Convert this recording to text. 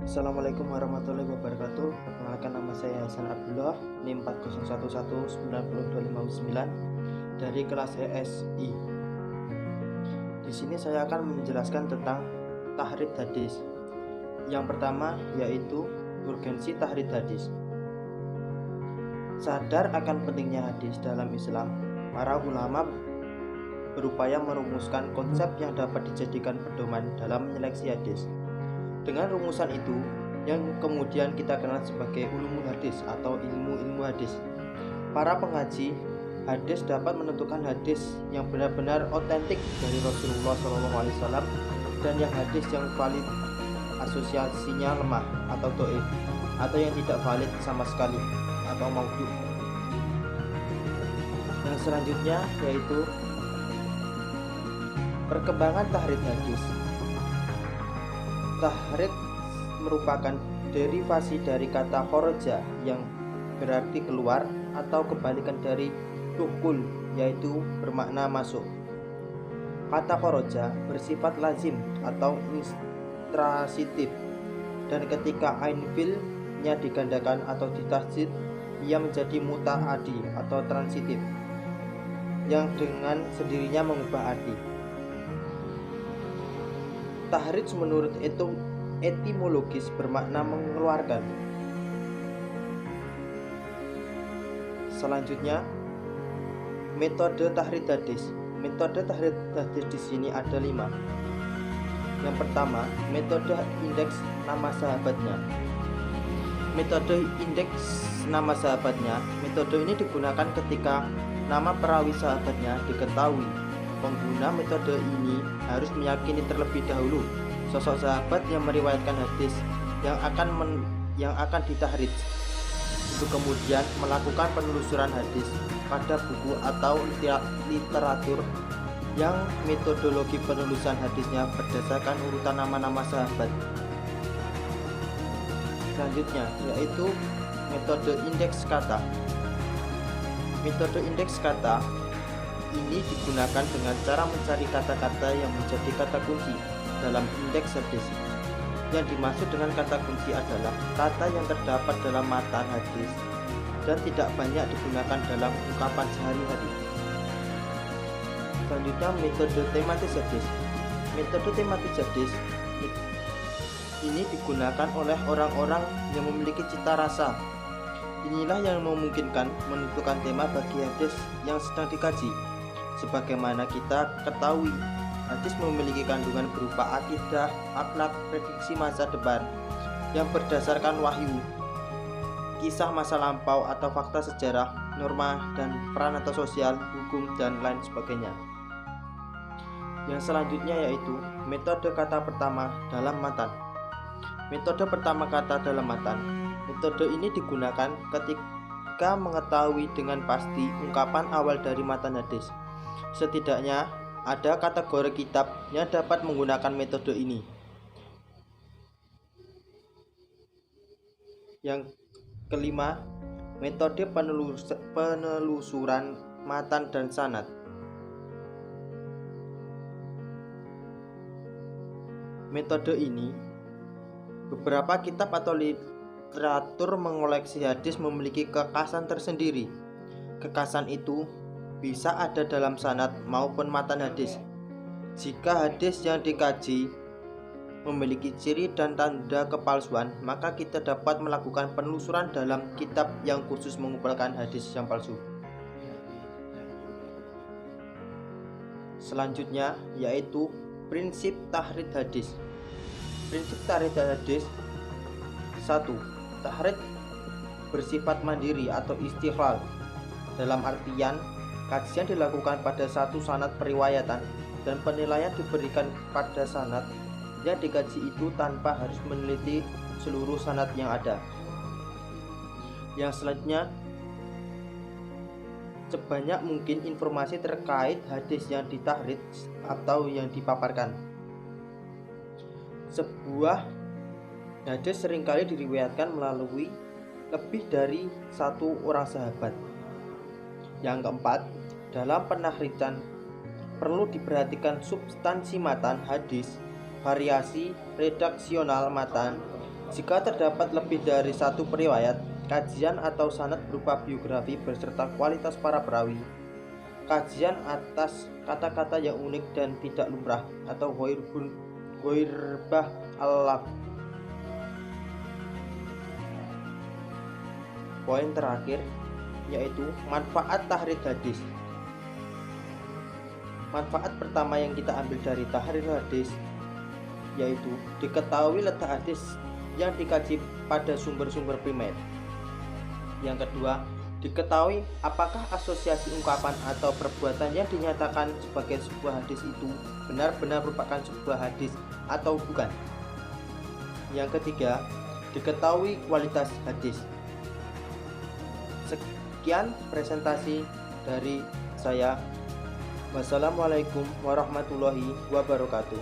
Assalamualaikum warahmatullahi wabarakatuh. Perkenalkan, nama saya Hasan Abdullah, NIM 4011902559 dari kelas ESI. Di sini saya akan menjelaskan tentang tahrid hadis. Yang pertama yaitu urgensi tahrid hadis. Sadar akan pentingnya hadis dalam Islam, para ulama berupaya merumuskan konsep yang dapat dijadikan pedoman dalam menyeleksi hadis. Dengan rumusan itu, yang kemudian kita kenal sebagai ulumul hadis atau ilmu-ilmu hadis, para pengaji hadis dapat menentukan hadis yang benar-benar otentik dari Rasulullah SAW dan yang hadis yang valid asosiasinya lemah atau dhaif atau yang tidak valid sama sekali atau maudhu. Yang selanjutnya yaitu perkembangan tahrid hadis. Tahrid merupakan derivasi dari kata khoroja yang berarti keluar atau kebalikan dari dukhul yaitu bermakna masuk. Kata khoroja bersifat lazim atau intransitif dan ketika ain fil-nya digandakan atau ditasydid ia menjadi mutaaddi atau transitif yang dengan sendirinya mengubah arti. Tahrij menurut etimologis bermakna mengeluarkan. Selanjutnya, metode tahrid hadis. Metode tahrid hadis di sini ada 5. Yang pertama, metode indeks nama sahabatnya. Metode indeks nama sahabatnya. Metode ini digunakan ketika nama perawi sahabatnya diketahui. Pengguna metode ini harus meyakini terlebih dahulu sosok sahabat yang meriwayatkan hadis yang akan ditahrid. Itu kemudian melakukan penelusuran hadis pada buku atau literatur yang metodologi penulisan hadisnya berdasarkan urutan nama-nama sahabat. Selanjutnya yaitu metode indeks kata. Metode indeks kata ini digunakan dengan cara mencari kata-kata yang menjadi kata kunci dalam indeks hadis. Yang dimaksud dengan kata kunci adalah kata yang terdapat dalam matan hadis dan tidak banyak digunakan dalam ungkapan sehari-hari. Selanjutnya metode tematis hadis. Metode tematis hadis ini digunakan oleh orang-orang yang memiliki cita rasa. Inilah yang memungkinkan menentukan tema bagi hadis yang sedang dikaji. Sebagaimana kita ketahui, hadis memiliki kandungan berupa akidah, akhlak, prediksi masa depan yang berdasarkan wahyu, kisah masa lampau atau fakta sejarah, norma dan peran atau sosial, hukum dan lain sebagainya. Yang selanjutnya yaitu metode kata pertama dalam matan. Metode pertama kata dalam matan. Metode ini digunakan ketika mengetahui dengan pasti ungkapan awal dari matan hadis. Setidaknya ada kategori kitab yang dapat menggunakan metode ini. Yang kelima, metode penelusuran matan dan sanad. Metode ini, beberapa kitab atau literatur mengoleksi hadis memiliki kekhasan tersendiri. Kekhasan itu bisa ada dalam sanad maupun matan hadis. Jika hadis yang dikaji memiliki ciri dan tanda kepalsuan, maka kita dapat melakukan penelusuran dalam kitab yang khusus mengumpulkan hadis yang palsu. Selanjutnya yaitu prinsip tahrid hadis. Prinsip tahrid hadis 1. Tahrid bersifat mandiri atau istiqlal. Dalam artian kajian dilakukan pada satu sanad periwayatan dan penilaian diberikan pada sanad yang dikaji itu tanpa harus meneliti seluruh sanad yang ada. Yang selanjutnya, sebanyak mungkin informasi terkait hadis yang ditahrid atau yang dipaparkan. Sebuah hadis seringkali diriwayatkan melalui lebih dari satu orang sahabat. Yang keempat, dalam penahridan perlu diperhatikan substansi matan hadis, variasi redaksional matan. Jika terdapat lebih dari satu periwayat, kajian atau sanad berupa biografi beserta kualitas para perawi, kajian atas kata-kata yang unik dan tidak lumrah atau ghoirbah al-laf. Poin terakhir yaitu manfaat tahrir hadis. Manfaat pertama yang kita ambil dari tahrir hadis yaitu diketahui letak hadis yang dikaji pada sumber-sumber primer. Yang kedua, diketahui apakah asosiasi ungkapan atau perbuatan yang dinyatakan sebagai sebuah hadis itu benar-benar merupakan sebuah hadis atau bukan. Yang ketiga, diketahui kualitas hadis. Sekian presentasi dari saya. Wassalamualaikum warahmatullahi wabarakatuh.